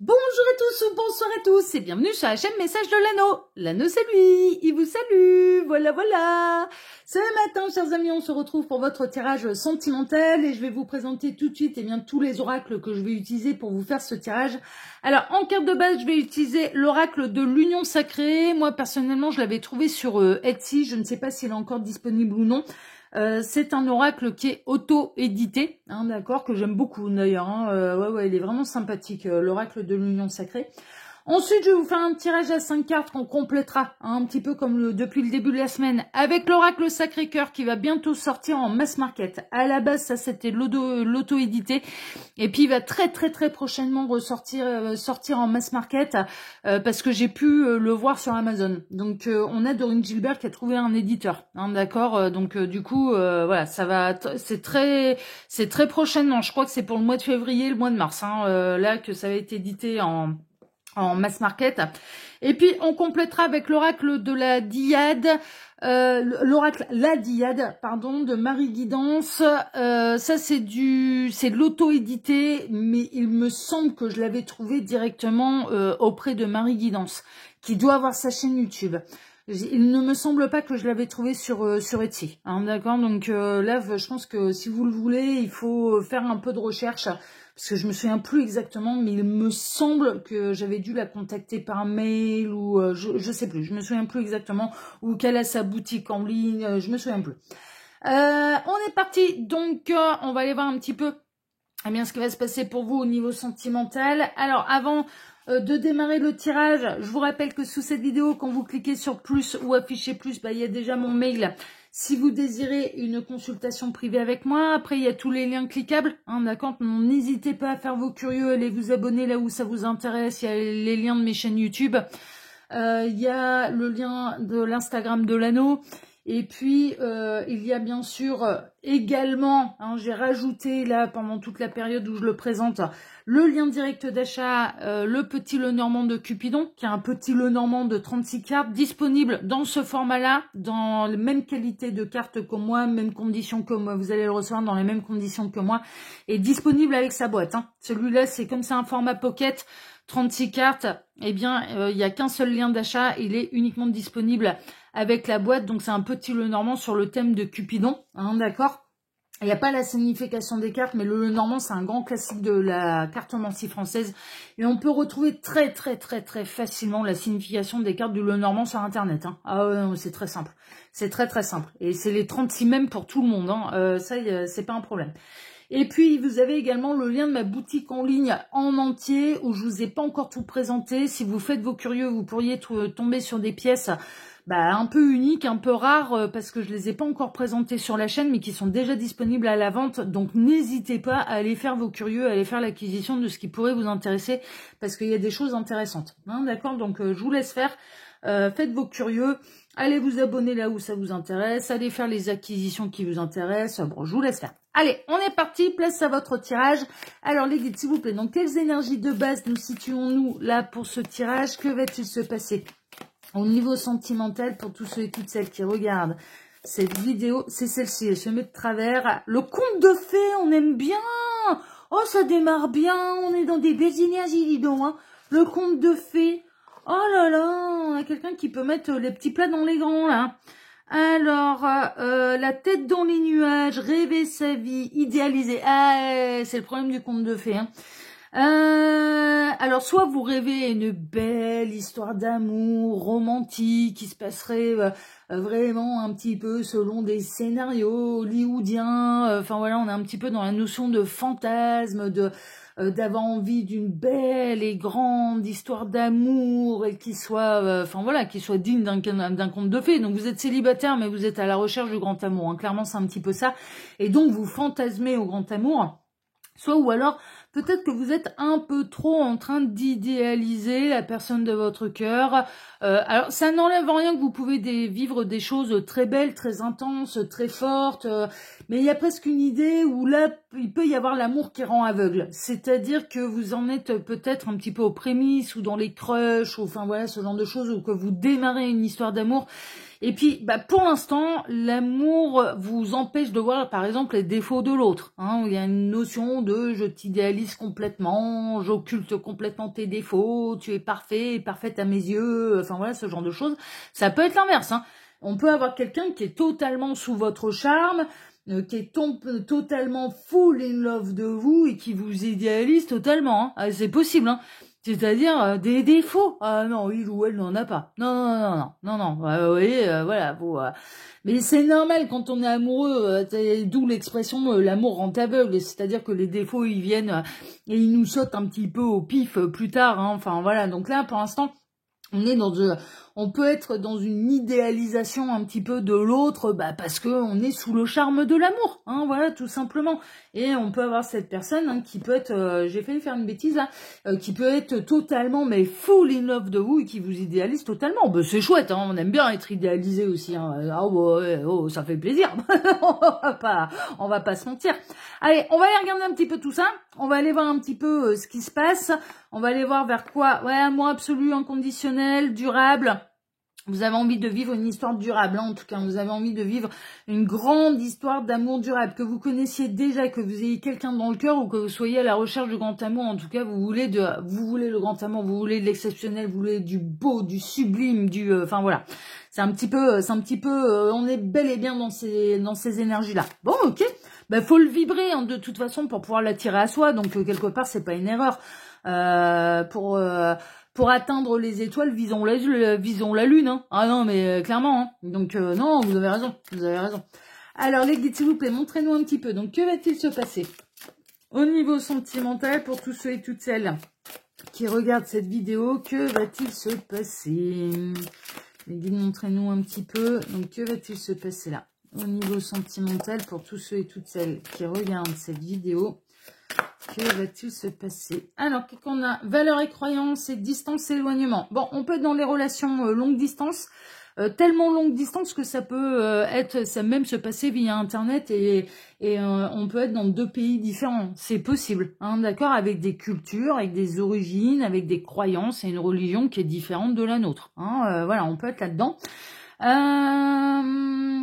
Bonjour à tous ou bonsoir à tous et bienvenue sur la chaîne Message de l'Anneau. L'Anneau c'est lui, il vous salue, voilà. Ce matin, chers amis, on se retrouve pour votre tirage sentimental et je vais vous présenter tout de suite tous les oracles que je vais utiliser pour vous faire ce tirage. Alors, en carte de base, je vais utiliser l'oracle de l'Union Sacrée. Moi, personnellement, je l'avais trouvé sur Etsy, je ne sais pas s'il est encore disponible ou non. C'est un oracle qui est auto-édité, d'accord, que j'aime beaucoup d'ailleurs. Ouais, il est vraiment sympathique, l'oracle de l'Union Sacrée. Ensuite, je vais vous faire un tirage à 5 cartes qu'on complétera, un petit peu comme depuis le début de la semaine, avec l'oracle Sacré-Cœur qui va bientôt sortir en mass market. À la base, ça c'était l'auto-édité, et puis il va très prochainement sortir en mass market parce que j'ai pu le voir sur Amazon. Donc on a Dorine Gilbert qui a trouvé un éditeur, d'accord. Donc du coup, voilà, ça va, c'est très prochainement. Je crois que c'est pour le mois de février, le mois de mars, là que ça va être édité en mass market. Et puis on complétera avec l'oracle de la Dyade, de Marie Guidance. Ça c'est de l'auto-édité, mais il me semble que je l'avais trouvé directement auprès de Marie Guidance, qui doit avoir sa chaîne YouTube. Il ne me semble pas que je l'avais trouvé sur Etsy, d'accord. Donc là, je pense que si vous le voulez, il faut faire un peu de recherche, parce que je me souviens plus exactement, mais il me semble que j'avais dû la contacter par mail ou je sais plus, je me souviens plus exactement, ou qu'elle a sa boutique en ligne, je me souviens plus. On est parti, donc on va aller voir un petit peu ce qui va se passer pour vous au niveau sentimental. Alors avant de démarrer le tirage, je vous rappelle que sous cette vidéo, quand vous cliquez sur plus ou afficher plus, il y a déjà mon mail. Si vous désirez une consultation privée avec moi, après il y a tous les liens cliquables, d'accord. N'hésitez pas à faire vos curieux, allez vous abonner là où ça vous intéresse. Il y a les liens de mes chaînes YouTube, il y a le lien de l'Instagram de l'Anneau. Et puis, il y a bien sûr également, j'ai rajouté là pendant toute la période où je le présente, le lien direct d'achat, le petit Lenormand de Cupidon, qui est un petit Lenormand de 36 cartes, disponible dans ce format-là, dans la même qualité de carte que moi, même conditions que moi, vous allez le recevoir dans les mêmes conditions que moi, et disponible avec sa boîte. Celui-là, c'est comme c'est un format pocket, 36 cartes, il n'y a qu'un seul lien d'achat, il est uniquement disponible avec la boîte, donc c'est un petit Lenormand sur le thème de Cupidon, d'accord. Il n'y a pas la signification des cartes, mais le Lenormand, c'est un grand classique de la cartomancie française, et on peut retrouver très facilement la signification des cartes du Lenormand sur Internet. Ah ouais, c'est très simple, c'est très simple, et c'est les 36 mêmes pour tout le monde, ça, c'est pas un problème. Et puis, vous avez également le lien de ma boutique en ligne en entier, où je vous ai pas encore tout présenté. Si vous faites vos curieux, vous pourriez tomber sur des pièces un peu uniques, un peu rares, parce que je les ai pas encore présentées sur la chaîne, mais qui sont déjà disponibles à la vente. Donc, n'hésitez pas à aller faire vos curieux, à aller faire l'acquisition de ce qui pourrait vous intéresser, parce qu'il y a des choses intéressantes. D'accord. Donc, je vous laisse faire. Faites vos curieux, allez vous abonner là où ça vous intéresse, allez faire les acquisitions qui vous intéressent. Bon, je vous laisse faire. Allez, on est parti, place à votre tirage. Alors les guides, s'il vous plaît, donc quelles énergies de base nous situons-nous là pour ce tirage? Que va-t-il se passer au niveau sentimental pour tous ceux et toutes celles qui regardent cette vidéo? C'est celle-ci, elle se met de travers. Le conte de fées, on aime bien. Oh, ça démarre bien, on est dans des belles énergies, dis donc. Le conte de fées. Oh là là, on a quelqu'un qui peut mettre les petits plats dans les grands, là. Alors, la tête dans les nuages, rêver sa vie, idéaliser. Ah, c'est le problème du conte de fées. Alors, soit vous rêvez une belle histoire d'amour romantique qui se passerait vraiment un petit peu selon des scénarios hollywoodiens. Enfin voilà, on est un petit peu dans la notion de fantasme, d'avoir envie d'une belle et grande histoire d'amour et qui soit, qui soit digne d'un conte de fées. Donc vous êtes célibataire, mais vous êtes à la recherche du grand amour. Clairement, c'est un petit peu ça. Et donc vous fantasmez au grand amour. Ou alors, peut-être que vous êtes un peu trop en train d'idéaliser la personne de votre cœur. Alors, ça n'enlève rien que vous pouvez vivre des choses très belles, très intenses, très fortes. Mais il y a presque une idée où là, il peut y avoir l'amour qui rend aveugle. C'est-à-dire que vous en êtes peut-être un petit peu aux prémices ou dans les crushs, ou ce genre de choses, ou que vous démarrez une histoire d'amour. Et puis, bah, pour l'instant, l'amour vous empêche de voir, par exemple, les défauts de l'autre. Hein, où il y a une notion de je t'idéalise complètement, j'occulte complètement tes défauts, tu es parfait, parfaite à mes yeux, enfin voilà, ce genre de choses. Ça peut être l'inverse. Hein. On peut avoir quelqu'un qui est totalement sous votre charme, qui est totalement full in love de vous et qui vous idéalise totalement. Hein. Ah, c'est possible, hein. C'est-à-dire des défauts. Ah non, il ou elle n'en a pas. Non, non, non, non, non, non. Oui, voilà. Vous, mais c'est normal quand on est amoureux. D'où l'expression l'amour rend aveugle. C'est-à-dire que les défauts, ils viennent et ils nous sautent un petit peu au pif plus tard. Hein. Enfin voilà. Donc là, pour l'instant, on peut être dans une idéalisation un petit peu de l'autre, bah parce que on est sous le charme de l'amour, hein, voilà, tout simplement. Et on peut avoir cette personne hein, qui peut être, j'ai failli faire une bêtise là, qui peut être totalement mais full in love de vous et qui vous idéalise totalement. Bah c'est chouette, hein, on aime bien être idéalisé aussi. Hein. Ah ouais, oh, ça fait plaisir. on va pas se mentir. Allez, on va aller regarder un petit peu tout ça. On va aller voir un petit peu ce qui se passe. On va aller voir vers quoi. Ouais, amour absolu, inconditionnel, durable. Vous avez envie de vivre une histoire durable, hein, en tout cas, vous avez envie de vivre une grande histoire d'amour durable, que vous connaissiez déjà, que vous ayez quelqu'un dans le cœur ou que vous soyez à la recherche du grand amour. En tout cas, vous voulez le grand amour, vous voulez de l'exceptionnel, vous voulez du beau, du sublime, enfin voilà. C'est un petit peu, on est bel et bien dans ces énergies-là. Bon, ok. Bah, faut le vibrer, hein, de toute façon, pour pouvoir l'attirer à soi. Donc, quelque part, c'est pas une erreur. Pour atteindre les étoiles, visons la lune. Hein. Ah non, mais clairement. Hein. Donc, non, vous avez raison. Vous avez raison. Alors, les guides, s'il vous plaît, montrez-nous un petit peu. Donc, que va-t-il se passer au niveau sentimental pour tous ceux et toutes celles qui regardent cette vidéo? Que va-t-il se passer? Les guides, montrez-nous un petit peu. Donc, que va-t-il se passer là? Au niveau sentimental pour tous ceux et toutes celles qui regardent cette vidéo. Que va-t-il se passer? Alors, qu'est-ce qu'on a? Valeurs et croyances et distance et éloignement. Bon, on peut être dans les relations longue distance, tellement longue distance que ça peut ça même se passer via Internet et on peut être dans 2 pays différents. C'est possible, hein, d'accord? Avec des cultures, avec des origines, avec des croyances et une religion qui est différente de la nôtre. Hein, voilà, on peut être là-dedans.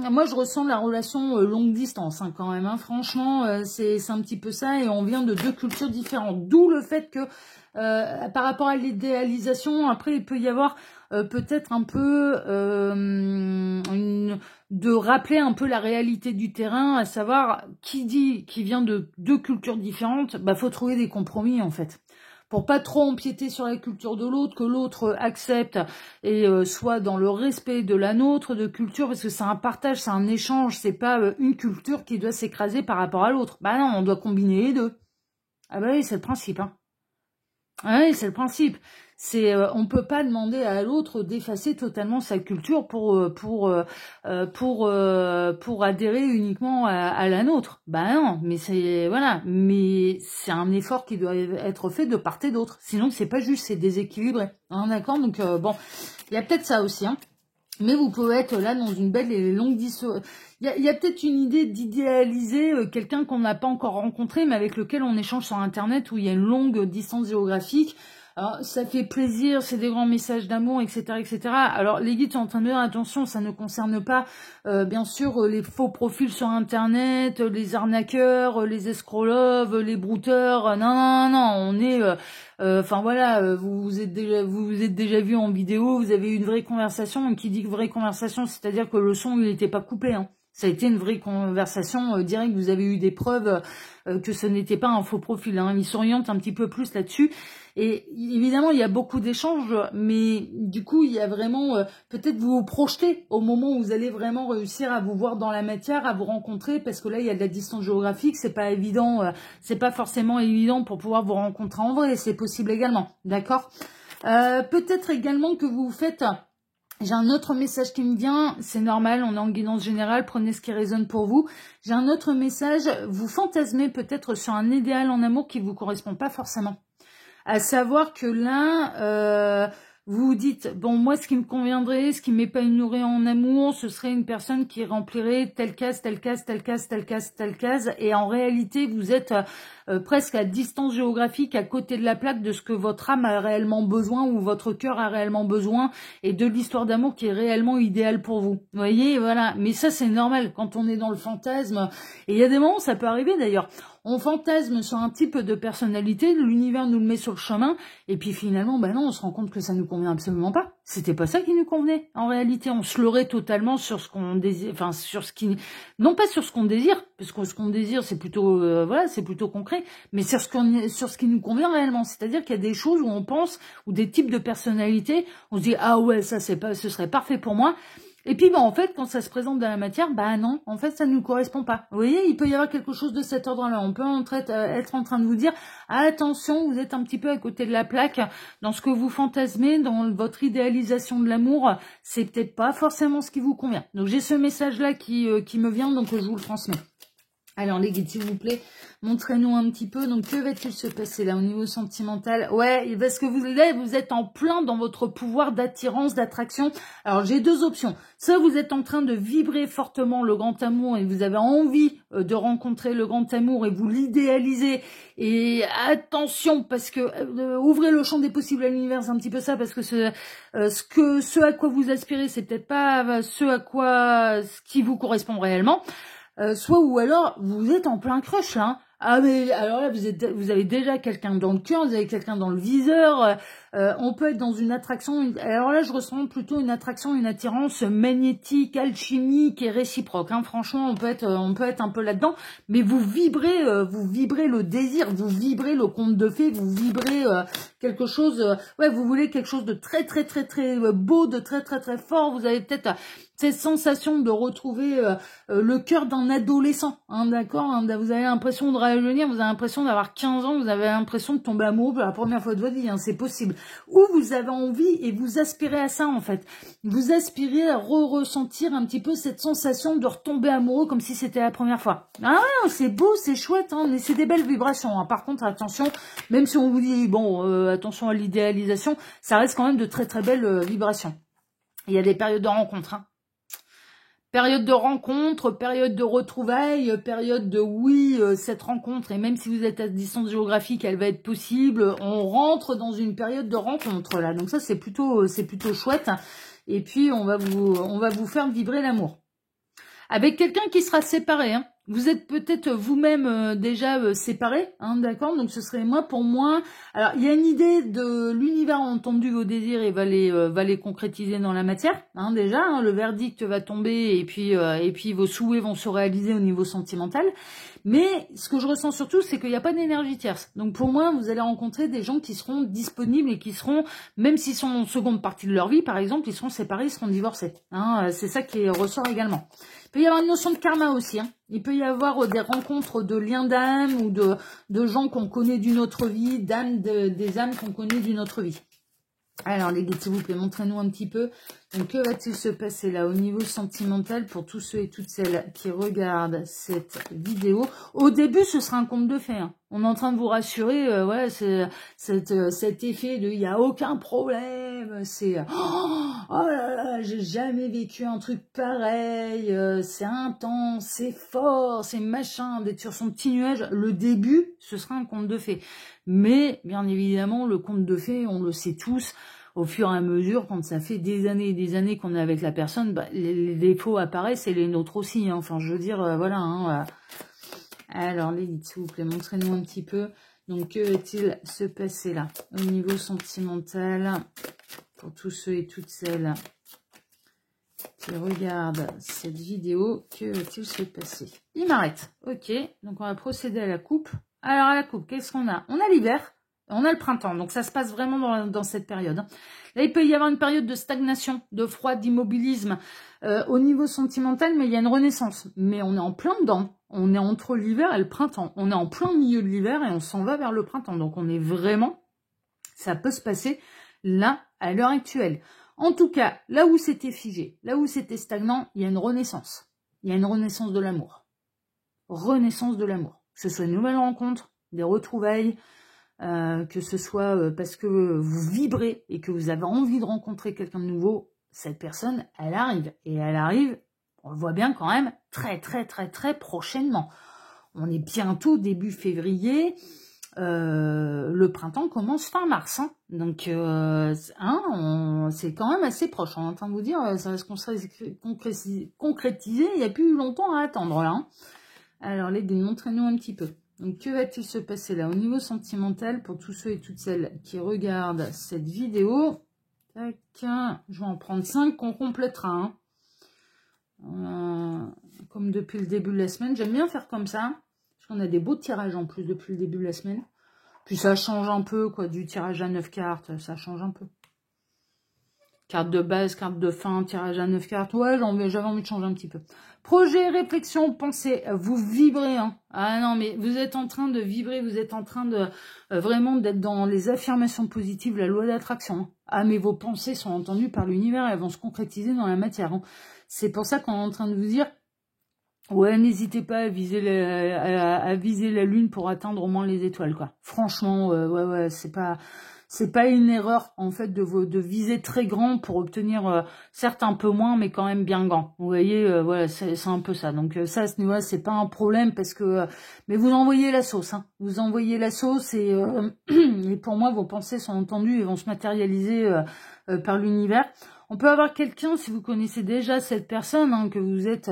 Moi, je ressens la relation longue distance hein, quand même. Hein. Franchement, c'est un petit peu ça et on vient de 2 cultures différentes. D'où le fait que par rapport à l'idéalisation, après, il peut y avoir peut-être un peu de rappeler un peu la réalité du terrain, à savoir qui vient de 2 cultures différentes, bah faut trouver des compromis en fait. Pour pas trop empiéter sur la culture de l'autre, que l'autre accepte et soit dans le respect de la nôtre de culture, parce que c'est un partage, c'est un échange, c'est pas une culture qui doit s'écraser par rapport à l'autre. Bah non, on doit combiner les deux. Ah bah oui, c'est le principe. Hein. Ah oui, c'est le principe. C'est on peut pas demander à l'autre d'effacer totalement sa culture pour adhérer uniquement à la nôtre. Bah non, mais c'est voilà, mais c'est un effort qui doit être fait de part et d'autre. Sinon c'est pas juste, c'est déséquilibré. Hein, d'accord? Donc bon, il y a peut-être ça aussi. Hein. Mais vous pouvez être là dans une belle et longue distance. Il y a peut-être une idée d'idéaliser quelqu'un qu'on n'a pas encore rencontré, mais avec lequel on échange sur Internet, où il y a une longue distance géographique. Alors, ça fait plaisir, c'est des grands messages d'amour, etc., etc. Alors, les guides sont en train de dire, attention, ça ne concerne pas, bien sûr, les faux profils sur Internet, les arnaqueurs, les escrolovs, les brouteurs. Non, non, non, on est... Enfin voilà, vous vous êtes déjà vu en vidéo, vous avez eu une vraie conversation. Et qui dit que vraie conversation, c'est-à-dire que le son, il n'était pas coupé. Hein. Ça a été une vraie conversation directe. Vous avez eu des preuves que ce n'était pas un faux profil. Hein. Il s'oriente un petit peu plus là-dessus. Et évidemment, il y a beaucoup d'échanges, mais du coup, il y a vraiment... peut-être vous vous projetez au moment où vous allez vraiment réussir à vous voir dans la matière, à vous rencontrer, parce que là, il y a de la distance géographique, c'est pas évident, c'est pas forcément évident pour pouvoir vous rencontrer en vrai, c'est possible également, d'accord? Peut-être également que vous faites... J'ai un autre message qui me vient, c'est normal, on est en guidance générale, prenez ce qui résonne pour vous. J'ai un autre message, vous fantasmez peut-être sur un idéal en amour qui vous correspond pas forcément. À savoir que là, vous vous dites, bon, moi, ce qui me conviendrait, ce qui m'épanouirait en amour, ce serait une personne qui remplirait telle case, telle case, telle case, telle case, telle case. Et en réalité, vous êtes presque à distance géographique, à côté de la plaque de ce que votre âme a réellement besoin ou votre cœur a réellement besoin et de l'histoire d'amour qui est réellement idéale pour vous. Vous voyez, voilà. Mais ça, c'est normal quand on est dans le fantasme. Et il y a des moments, ça peut arriver d'ailleurs. On fantasme sur un type de personnalité, l'univers nous le met sur le chemin, et puis finalement, ben non, on se rend compte que ça nous convient absolument pas. C'était pas ça qui nous convenait. En réalité, on se leurrait totalement sur ce qu'on désire, enfin sur ce qui, non pas sur ce qu'on désire, parce que ce qu'on désire, c'est plutôt, voilà, c'est plutôt concret, mais sur ce qui nous convient réellement. C'est-à-dire qu'il y a des choses où on pense, ou des types de personnalités, on se dit ah ouais, ça c'est pas, ce serait parfait pour moi. Et puis, en fait, quand ça se présente dans la matière, non, en fait, ça ne nous correspond pas. Vous voyez, il peut y avoir quelque chose de cet ordre-là. On peut être en train de vous dire, attention, vous êtes un petit peu à côté de la plaque dans ce que vous fantasmez, dans votre idéalisation de l'amour. C'est peut-être pas forcément ce qui vous convient. Donc, j'ai ce message-là qui me vient, donc je vous le transmets. Alors les guides, s'il vous plaît, montrez-nous un petit peu. Donc, que va-t-il se passer là au niveau sentimental? Ouais, parce que vous êtes en plein dans votre pouvoir d'attirance, d'attraction. Alors, j'ai deux options. Soit vous êtes en train de vibrer fortement le grand amour et vous avez envie de rencontrer le grand amour et vous l'idéalisez. Et attention, parce que ouvrez le champ des possibles à l'univers, c'est un petit peu ça, parce que ce à quoi vous aspirez, c'est peut-être pas ce qui vous correspond réellement. Soit ou alors vous êtes en plein crush là. Hein. Ah mais alors là vous avez déjà quelqu'un dans le cœur, vous avez quelqu'un dans le viseur. On peut être dans une attraction. Alors là je ressens plutôt une attraction, une attirance magnétique, alchimique et réciproque. Hein. Franchement on peut être un peu là-dedans. Mais vous vibrez le désir, vous vibrez le conte de fées, vous vibrez quelque chose. Ouais, vous voulez quelque chose de très très très très beau, de très très très fort. Vous avez peut-être cette sensation de retrouver le cœur d'un adolescent, hein, d'accord, hein, vous avez l'impression de rajeunir, vous avez l'impression d'avoir 15 ans, vous avez l'impression de tomber amoureux pour la première fois de votre vie, hein, c'est possible. Ou vous avez envie et vous aspirez à ça en fait. Vous aspirez à ressentir un petit peu cette sensation de retomber amoureux comme si c'était la première fois. Ah ouais, c'est beau, c'est chouette, hein, mais c'est des belles vibrations. Hein. Par contre, attention, même si on vous dit, bon, attention à l'idéalisation, ça reste quand même de très très belles vibrations. Il y a des périodes de rencontres, hein. Période de rencontre, période de retrouvailles, période de oui, cette rencontre, et même si vous êtes à distance géographique, elle va être possible. On rentre dans une période de rencontre là, donc ça c'est plutôt chouette. Et puis on va vous faire vibrer l'amour. Avec quelqu'un qui sera séparé, hein. Vous êtes peut-être vous-même déjà séparés, hein, d'accord. Donc ce serait moi pour moi. Alors il y a une idée de l'univers a entendu vos désirs et va les concrétiser dans la matière, hein, déjà. Hein, le verdict va tomber et puis vos souhaits vont se réaliser au niveau sentimental. Mais ce que je ressens surtout, c'est qu'il n'y a pas d'énergie tierce. Donc pour moi, vous allez rencontrer des gens qui seront disponibles et qui seront, même s'ils sont en seconde partie de leur vie, par exemple, ils seront séparés, ils seront divorcés. Hein, c'est ça qui ressort également. Il peut y avoir une notion de karma aussi. Hein. Il peut y avoir des rencontres de liens d'âme ou de gens qu'on connaît d'une autre vie, des âmes qu'on connaît d'une autre vie. Alors les guides, s'il vous plaît, montrez-nous un petit peu. Donc que va-t-il se passer là au niveau sentimental pour tous ceux et toutes celles qui regardent cette vidéo? Au début, ce sera un conte de fées. Hein. On est en train de vous rassurer, ouais, c'est cet effet de il n'y a aucun problème, c'est oh là là, j'ai jamais vécu un truc pareil, c'est intense, c'est fort, c'est machin, d'être sur son petit nuage. Le début, ce sera un conte de fées. Mais, bien évidemment, le conte de fées, on le sait tous, au fur et à mesure, quand ça fait des années et des années qu'on est avec la personne, bah, les défauts apparaissent et les nôtres aussi. Hein. Enfin, je veux dire, voilà. Hein, alors, les guides, s'il vous plaît, montrez-nous un petit peu. Donc, que va-t-il se passer là, au niveau sentimental, pour tous ceux et toutes celles qui regardent cette vidéo, que va-t-il se passer? Il m'arrête. Ok, donc on va procéder à la coupe. Alors, à la coupe, qu'est-ce qu'on a? On a l'hiver, on a le printemps, donc ça se passe vraiment dans cette période. Là, il peut y avoir une période de stagnation, de froid, d'immobilisme au niveau sentimental, mais il y a une renaissance. Mais on est en plein dedans. On est entre l'hiver et le printemps. On est en plein milieu de l'hiver et on s'en va vers le printemps. Donc, on est vraiment... Ça peut se passer là, à l'heure actuelle. En tout cas, là où c'était figé, là où c'était stagnant, il y a une renaissance. Il y a une renaissance de l'amour. Renaissance de l'amour. Que ce soit une nouvelle rencontre, des retrouvailles, que ce soit parce que vous vibrez et que vous avez envie de rencontrer quelqu'un de nouveau, cette personne, elle arrive. Et elle arrive, on le voit bien quand même, très prochainement. On est bientôt début février. Le printemps commence fin mars. Hein. Donc, c'est quand même assez proche. On est en train de vous dire, ça va se concrétiser. Il n'y a plus longtemps à attendre là. Hein. Alors, les dés, montrez-nous un petit peu. Donc, que va-t-il se passer là au niveau sentimental pour tous ceux et toutes celles qui regardent cette vidéo? Tac, je vais en prendre 5 qu'on complétera. Hein. Comme depuis le début de la semaine. J'aime bien faire comme ça. Parce qu'on a des beaux tirages en plus depuis le début de la semaine. Puis ça change un peu, quoi, du tirage à 9 cartes. Ça change un peu. Carte de base, carte de fin, tirage à 9 cartes. Ouais, j'avais envie de changer un petit peu. Projet, réflexion, pensée. Vous vibrez, hein. Ah non, mais vous êtes en train de vibrer. Vous êtes en train de vraiment d'être dans les affirmations positives, la loi d'attraction. Hein. Ah, mais vos pensées sont entendues par l'univers. Elles vont se concrétiser dans la matière. Hein. C'est pour ça qu'on est en train de vous dire... Ouais, n'hésitez pas à viser la lune pour atteindre au moins les étoiles, quoi. Franchement, ouais, c'est pas une erreur, en fait, de viser très grand pour obtenir, certes un peu moins, mais quand même bien grand. Vous voyez, voilà, c'est un peu ça. Donc, ça, à ce niveau-là, c'est pas un problème parce que, mais vous envoyez la sauce, hein. Vous envoyez la sauce et, et pour moi, vos pensées sont entendues et vont se matérialiser, par l'univers. On peut avoir quelqu'un, si vous connaissez déjà cette personne, hein, que vous êtes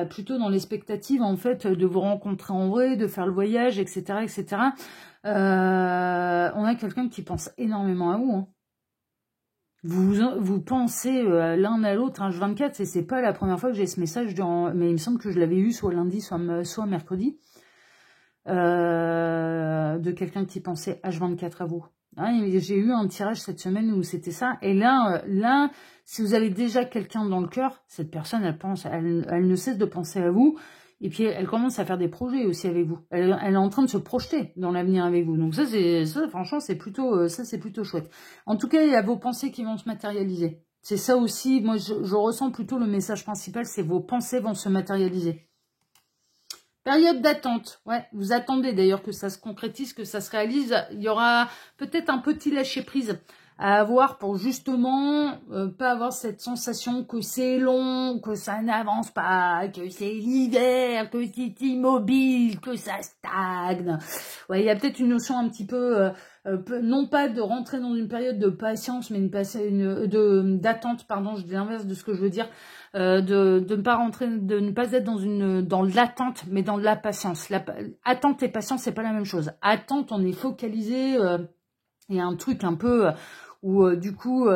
plutôt dans l'expectative, en fait, de vous rencontrer en vrai, de faire le voyage, etc., etc. On a quelqu'un qui pense énormément à vous. Hein. Vous pensez l'un à l'autre, hein, H24, et c'est pas la première fois que j'ai ce message, mais il me semble que je l'avais eu soit lundi, soit mercredi, de quelqu'un qui pensait H24 à vous. Hein, j'ai eu un tirage cette semaine où c'était ça. Et là, si vous avez déjà quelqu'un dans le cœur, cette personne, elle ne cesse de penser à vous. Et puis, elle commence à faire des projets aussi avec vous. Elle est en train de se projeter dans l'avenir avec vous. Donc ça, franchement, c'est plutôt chouette. En tout cas, il y a vos pensées qui vont se matérialiser. C'est ça aussi. Moi, je ressens plutôt le message principal, c'est vos pensées vont se matérialiser. Période d'attente, ouais, vous attendez d'ailleurs que ça se concrétise, que ça se réalise. Il y aura peut-être un petit lâcher-prise à avoir pour justement pas avoir cette sensation que c'est long, que ça n'avance pas, que c'est l'hiver, que c'est immobile, que ça stagne. Ouais, il y a peut-être une notion un petit peu, non pas de rentrer dans une période de patience, mais d'attente, pardon, je dis l'inverse de ce que je veux dire. De ne pas rentrer, de ne pas être dans l'attente, mais dans la patience. Attente et patience, c'est pas la même chose. Attente, on est focalisé, il y a un truc un peu où du coup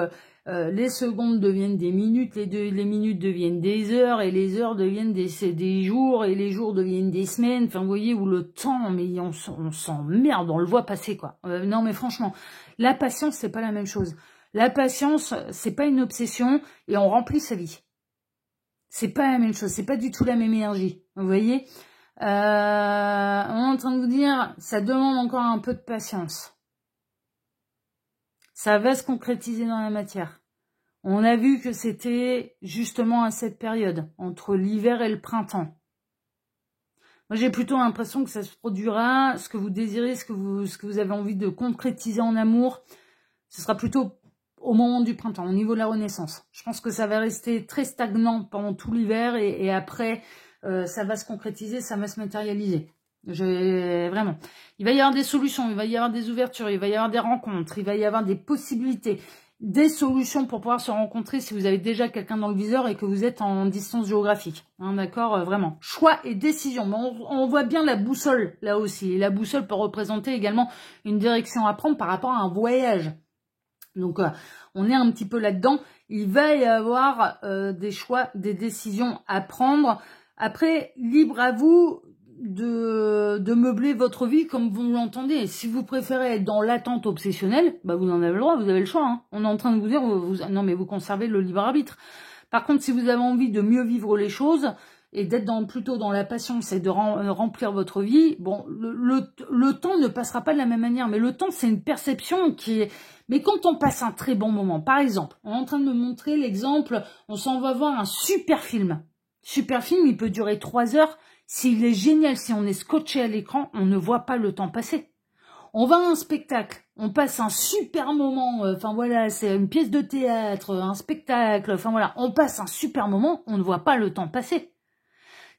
les secondes deviennent des minutes, les minutes deviennent des heures, et les heures deviennent des jours, et les jours deviennent des semaines. Enfin, vous voyez, où le temps, mais on s'emmerde, on le voit passer, quoi. Non, mais franchement, la patience, c'est pas la même chose. La patience, c'est pas une obsession, et on remplit sa vie. C'est pas la même chose, c'est pas du tout la même énergie, vous voyez. On est en train de vous dire, ça demande encore un peu de patience. Ça va se concrétiser dans la matière. On a vu que c'était justement à cette période, entre l'hiver et le printemps. Moi, j'ai plutôt l'impression que ça se produira, ce que vous désirez, ce que vous avez envie de concrétiser en amour, ce sera plutôt au moment du printemps, au niveau de la renaissance. Je pense que ça va rester très stagnant pendant tout l'hiver et après, ça va se concrétiser, ça va se matérialiser. Vraiment. Il va y avoir des solutions, il va y avoir des ouvertures, il va y avoir des rencontres, il va y avoir des possibilités, des solutions pour pouvoir se rencontrer si vous avez déjà quelqu'un dans le viseur et que vous êtes en distance géographique. Hein, d'accord, vraiment. Choix et décision. Mais on voit bien la boussole là aussi. Et la boussole peut représenter également une direction à prendre par rapport à un voyage. Donc, on est un petit peu là-dedans. Il va y avoir des choix, des décisions à prendre. Après, libre à vous de meubler votre vie comme vous l'entendez. Si vous préférez être dans l'attente obsessionnelle, bah vous en avez le droit, vous avez le choix. Hein. On est en train de vous dire, non mais vous conservez le libre arbitre. Par contre, si vous avez envie de mieux vivre les choses et d'être plutôt dans la patience et de remplir votre vie, bon, le temps ne passera pas de la même manière. Mais le temps, c'est une perception qui est... Mais quand on passe un très bon moment, par exemple, on est en train de me montrer l'exemple, on s'en va voir un super film. Super film, il peut durer 3 heures. S'il est génial, si on est scotché à l'écran, on ne voit pas le temps passer. On va à un spectacle, on passe un super moment, enfin voilà, c'est une pièce de théâtre, un spectacle, enfin voilà, on passe un super moment, on ne voit pas le temps passer.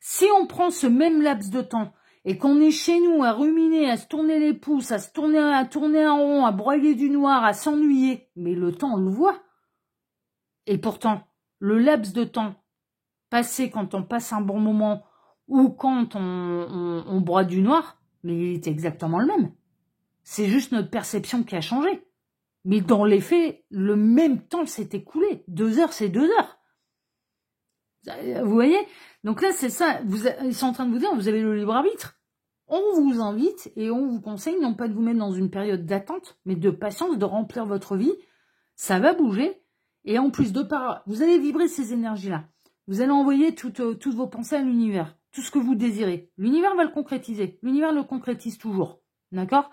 Si on prend ce même laps de temps et qu'on est chez nous à ruminer, à se tourner les pouces, à tourner en rond, à broyer du noir, à s'ennuyer, mais le temps, on le voit. Et pourtant, le laps de temps passé quand on passe un bon moment ou quand on broie du noir, mais il est exactement le même. C'est juste notre perception qui a changé. Mais dans les faits, le même temps s'est écoulé. 2 heures, c'est 2 heures. Vous voyez? Donc là, c'est ça. Ils sont en train de vous dire, vous avez le libre arbitre. On vous invite et on vous conseille non pas de vous mettre dans une période d'attente, mais de patience, de remplir votre vie. Ça va bouger. Et en plus de part, vous allez vibrer ces énergies-là. Vous allez envoyer toutes vos pensées à l'univers. Tout ce que vous désirez. L'univers va le concrétiser. L'univers le concrétise toujours. D'accord?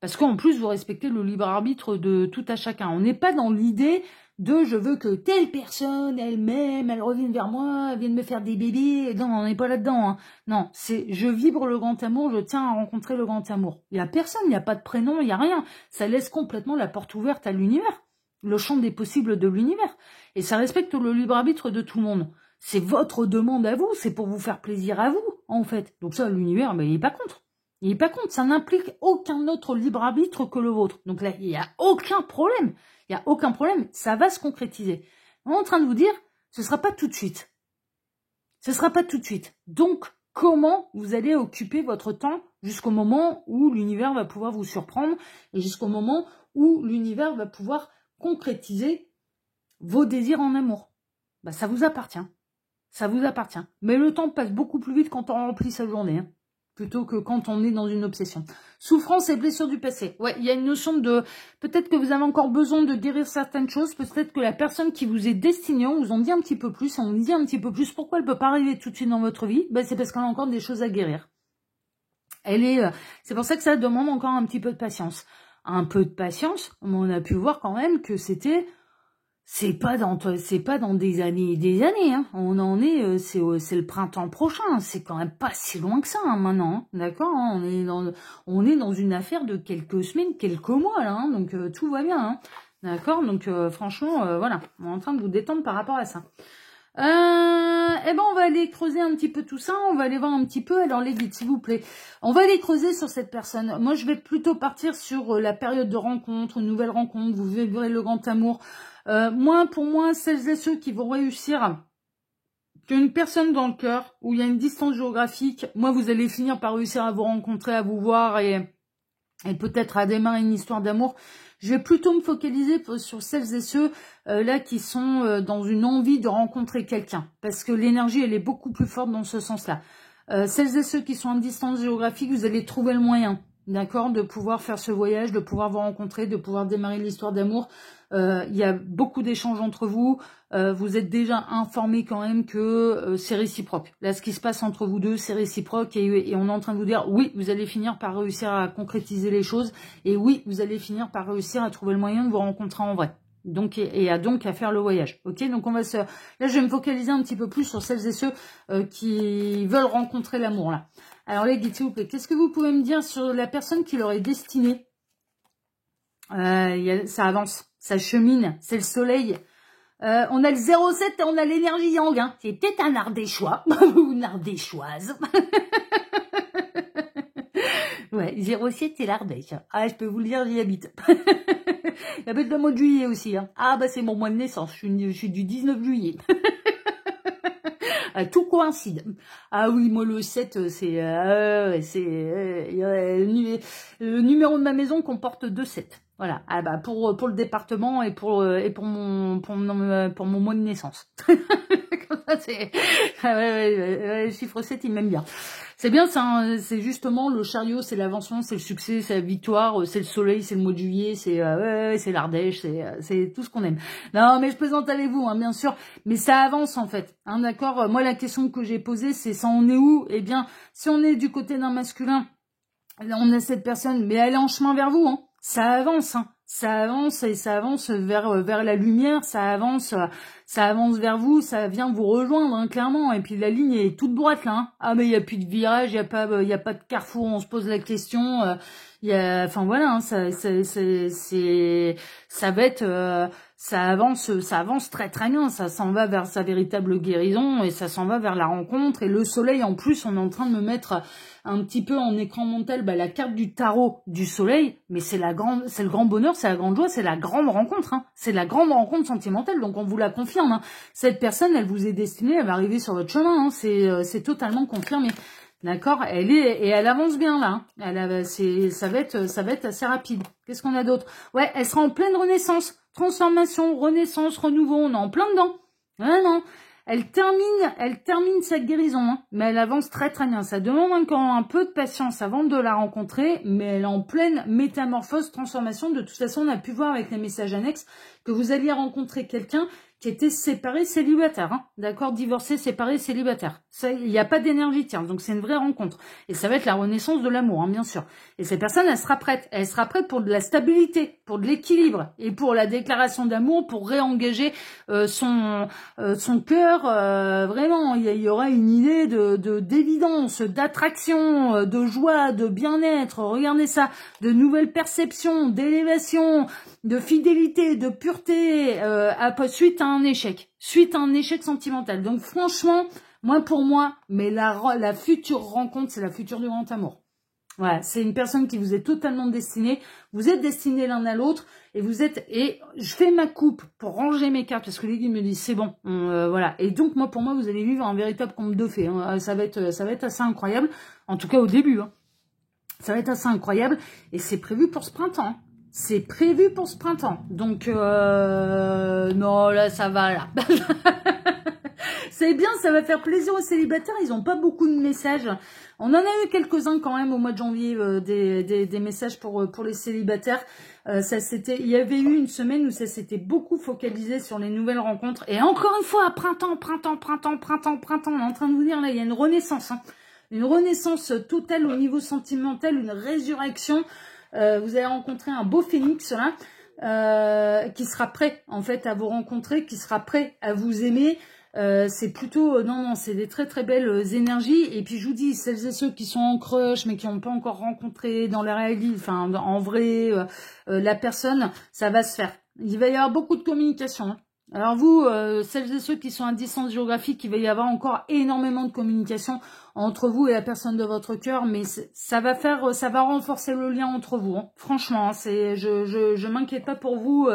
Parce qu'en plus, vous respectez le libre arbitre de tout à chacun. On n'est pas dans l'idée de je veux que telle personne, elle-même, elle revienne vers moi, elle vienne me faire des bébés. Non, on n'est pas là-dedans. Hein. Non, c'est je vibre le grand amour, je tiens à rencontrer le grand amour. Il n'y a personne, il n'y a pas de prénom, il n'y a rien. Ça laisse complètement la porte ouverte à l'univers, le champ des possibles de l'univers. Et ça respecte le libre arbitre de tout le monde. C'est votre demande à vous, c'est pour vous faire plaisir à vous, en fait. Donc ça, l'univers, il n'est pas contre. Il n'est pas contre, ça n'implique aucun autre libre arbitre que le vôtre. Donc là, il n'y a aucun problème. Il n'y a aucun problème, ça va se concrétiser. On est en train de vous dire, ce ne sera pas tout de suite. Ce ne sera pas tout de suite. Donc, comment vous allez occuper votre temps jusqu'au moment où l'univers va pouvoir vous surprendre et jusqu'au moment où l'univers va pouvoir concrétiser vos désirs en amour. Ça vous appartient. Ça vous appartient. Mais le temps passe beaucoup plus vite quand on remplit sa journée. Hein. Plutôt que quand on est dans une obsession. Souffrance et blessures du passé. Ouais, il y a une notion de... Peut-être que vous avez encore besoin de guérir certaines choses. Peut-être que la personne qui vous est destinée, on vous en dit un petit peu plus. On vous dit un petit peu plus pourquoi elle ne peut pas arriver tout de suite dans votre vie. C'est parce qu'elle a encore des choses à guérir. C'est pour ça que ça demande encore un petit peu de patience. Un peu de patience, mais on a pu voir quand même que c'était... C'est pas dans des années et des années, hein. On en est, c'est le printemps prochain. C'est quand même pas si loin que ça, hein, maintenant, hein. D'accord, hein, on est dans une affaire de quelques semaines, quelques mois, là, hein, donc tout va bien, hein. D'accord, donc franchement, voilà, on est en train de vous détendre par rapport à ça. On va aller creuser un petit peu tout ça, on va aller voir un petit peu, alors les guides, s'il vous plaît. On va aller creuser sur cette personne. Moi, je vais plutôt partir sur la période de rencontre, une nouvelle rencontre, vous vivrez le grand amour. Pour moi, celles et ceux qui vont réussir, qu'une personne dans le cœur, où il y a une distance géographique, moi, vous allez finir par réussir à vous rencontrer, à vous voir et peut-être à démarrer une histoire d'amour. Je vais plutôt me focaliser sur celles et ceux là qui sont dans une envie de rencontrer quelqu'un. Parce que l'énergie, elle est beaucoup plus forte dans ce sens-là. Celles et ceux qui sont en distance géographique, vous allez trouver le moyen, d'accord, de pouvoir faire ce voyage, de pouvoir vous rencontrer, de pouvoir démarrer l'histoire d'amour. Il y a beaucoup d'échanges entre vous. Vous êtes déjà informé quand même que c'est réciproque. Là, ce qui se passe entre vous deux, c'est réciproque et on est en train de vous dire, oui, vous allez finir par réussir à concrétiser les choses et oui, vous allez finir par réussir à trouver le moyen de vous rencontrer en vrai. Donc, à faire le voyage. Ok, donc là, je vais me focaliser un petit peu plus sur celles et ceux qui veulent rencontrer l'amour, là. Alors, les guides, s'il vous plaît, qu'est-ce que vous pouvez me dire sur la personne qui leur est destinée? Ça avance, ça chemine, c'est le soleil. On a le 07 et on a l'énergie yang. Hein. C'est peut-être un ardéchois ou une ardéchoise. Ouais, 07 c'est l'Ardèche. Ah, je peux vous le dire, j'y habite. Il y a peut-être le mois de juillet aussi. Hein. Ah, c'est mon mois de naissance. Je suis du 19 juillet. Tout coïncide. Ah oui, moi le 7, c'est le numéro de ma maison comporte 2 7. Voilà. Ah pour le département et pour mon mois de naissance. Comme ça, c'est le chiffre 7, il m'aime bien. C'est bien ça, hein, c'est justement le chariot, c'est l'avancement, c'est le succès, c'est la victoire, c'est le soleil, c'est le mois de juillet, c'est l'Ardèche, c'est tout ce qu'on aime. Non, mais je plaisante avec vous, hein, bien sûr, mais ça avance en fait, hein, d'accord. Moi, la question que j'ai posée, c'est ça en est où? Eh bien, si on est du côté d'un masculin, on a cette personne, mais elle est en chemin vers vous, hein. Ça avance, hein. Ça avance et ça avance vers la lumière, ça avance vers vous, ça vient vous rejoindre, hein, clairement. Et puis la ligne est toute droite là. Hein. Ah mais il y a plus de virage, il y a pas de carrefour, on se pose la question. Enfin voilà, hein, ça va être, ça avance très très bien. Ça s'en va vers sa véritable guérison et ça s'en va vers la rencontre. Et le soleil, en plus, on est en train de me mettre un petit peu en écran mental la carte du tarot du soleil. Mais c'est le grand bonheur, c'est la grande joie, c'est la grande rencontre. Hein. C'est la grande rencontre sentimentale. Donc on vous la confirme. Hein. Cette personne, elle vous est destinée, elle va arriver sur votre chemin. Hein. C'est totalement confirmé. D'accord, elle avance bien là. Hein. Ça va être assez rapide. Qu'est-ce qu'on a d'autre? Ouais, elle sera en pleine renaissance, transformation, renaissance, renouveau. On est en plein dedans. Ouais, non, elle termine sa guérison, hein, mais elle avance très très bien. Ça demande encore un peu de patience avant de la rencontrer, mais elle est en pleine métamorphose, transformation. De toute façon, on a pu voir avec les messages annexes que vous alliez rencontrer quelqu'un qui était séparé, célibataire, hein, d'accord, divorcé, séparé, célibataire. Ça, il n'y a pas d'énergie, tiens, donc c'est une vraie rencontre. Et ça va être la renaissance de l'amour, hein, bien sûr. Et cette personne, elle sera prête pour de la stabilité, pour de l'équilibre, et pour la déclaration d'amour, pour réengager son cœur. Vraiment, il y aura une idée d'évidence, d'attraction, de joie, de bien-être. Regardez ça, de nouvelles perceptions, d'élévation, de fidélité, de pureté, suite à un échec sentimental. Donc franchement, pour moi, mais la future rencontre, c'est la future du grand amour. Voilà, c'est une personne qui vous est totalement destinée. Vous êtes destinés l'un à l'autre et je fais ma coupe pour ranger mes cartes parce que les guides me disent c'est bon, voilà. Et donc pour moi, vous allez vivre un véritable conte de fées. Hein. Ça va être assez incroyable. En tout cas au début, hein. Ça va être assez incroyable et c'est prévu pour ce printemps. Hein. C'est prévu pour ce printemps. Donc, non, là, ça va, là. C'est bien, ça va faire plaisir aux célibataires. Ils n'ont pas beaucoup de messages. On en a eu quelques-uns quand même au mois de janvier, des messages pour les célibataires. Il y avait eu une semaine où ça s'était beaucoup focalisé sur les nouvelles rencontres. Et encore une fois, printemps. On est en train de vous dire, là, il y a une renaissance. Hein. Une renaissance totale au niveau sentimental, une résurrection. Vous allez rencontrer un beau phénix là, qui sera prêt en fait à vous rencontrer, qui sera prêt à vous aimer. C'est plutôt non, c'est des très très belles énergies. Et puis je vous dis, celles et ceux qui sont en crush mais qui n'ont pas encore rencontré dans la réalité, enfin en vrai, la personne, ça va se faire. Il va y avoir beaucoup de communication. Hein. Alors vous, celles et ceux qui sont à distance géographique, il va y avoir encore énormément de communication entre vous et la personne de votre cœur, mais ça va renforcer le lien entre vous. Hein. Franchement, je m'inquiète pas pour vous,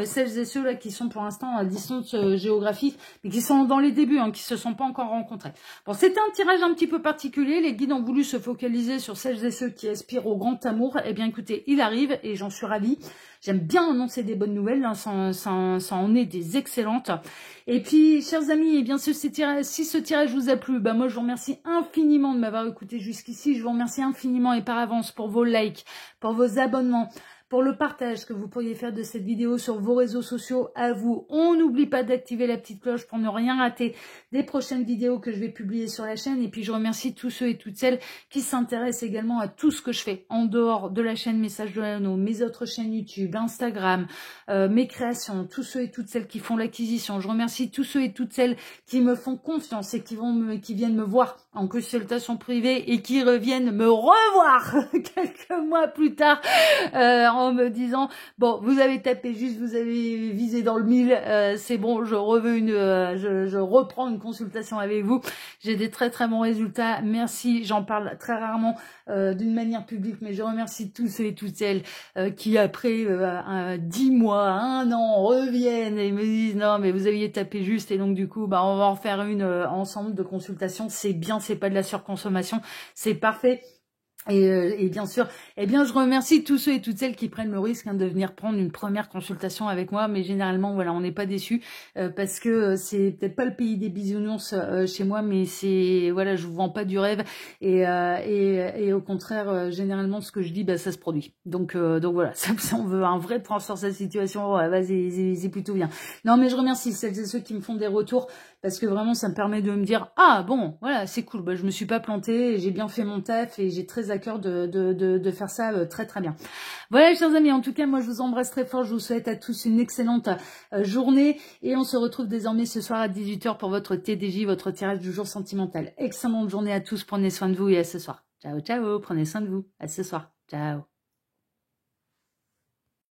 celles et ceux là qui sont pour l'instant à distance géographique, mais qui sont dans les débuts, hein, qui se sont pas encore rencontrés. Bon, c'était un tirage un petit peu particulier. Les guides ont voulu se focaliser sur celles et ceux qui aspirent au grand amour. Eh bien, écoutez, il arrive et j'en suis ravie. J'aime bien annoncer des bonnes nouvelles, hein, ça en est des excellentes. Et puis, chers amis, eh bien, si ce tirage vous a plu, moi, je vous remercie infiniment de m'avoir écouté jusqu'ici. Je vous remercie infiniment et par avance pour vos likes, pour vos abonnements, pour le partage que vous pourriez faire de cette vidéo sur vos réseaux sociaux à vous. On n'oublie pas d'activer la petite cloche pour ne rien rater des prochaines vidéos que je vais publier sur la chaîne. Et puis je remercie tous ceux et toutes celles qui s'intéressent également à tout ce que je fais en dehors de la chaîne Message de l'Anneau, mes autres chaînes YouTube, Instagram, mes créations, tous ceux et toutes celles qui font l'acquisition. Je remercie tous ceux et toutes celles qui me font confiance et qui viennent me voir en consultation privée et qui reviennent me revoir quelques mois plus tard en me disant bon, vous avez tapé juste, vous avez visé dans le mille, c'est bon, je reprends une consultation avec vous. J'ai des très très bons résultats, merci. J'en parle très rarement d'une manière publique, mais je remercie tous ceux et toutes celles qui après 10 mois, 1 an reviennent et me disent non mais vous aviez tapé juste, et donc du coup on va en faire une ensemble de consultations. C'est bien, c'est pas de la surconsommation, c'est parfait. Et bien sûr, eh bien, je remercie tous ceux et toutes celles qui prennent le risque de venir prendre une première consultation avec moi. Mais généralement, voilà, on n'est pas déçus parce que c'est peut-être pas le pays des bisounours chez moi, mais c'est voilà, je vous vends pas du rêve et au contraire, généralement, ce que je dis, ça se produit. Donc voilà, ça, on veut un vrai point sur cette situation. Vas-y, c'est plutôt bien. Non, mais je remercie celles et ceux qui me font des retours parce que vraiment, ça me permet de me dire ah bon, voilà, c'est cool. Je me suis pas plantée, j'ai bien fait mon taf et j'ai très à cœur de faire ça très très bien. Voilà, chers amis, en tout cas, moi je vous embrasse très fort, je vous souhaite à tous une excellente journée et on se retrouve désormais ce soir à 18h pour votre TDJ, votre tirage du jour sentimental. Excellente journée à tous, prenez soin de vous et à ce soir. Ciao, ciao, prenez soin de vous, à ce soir, ciao.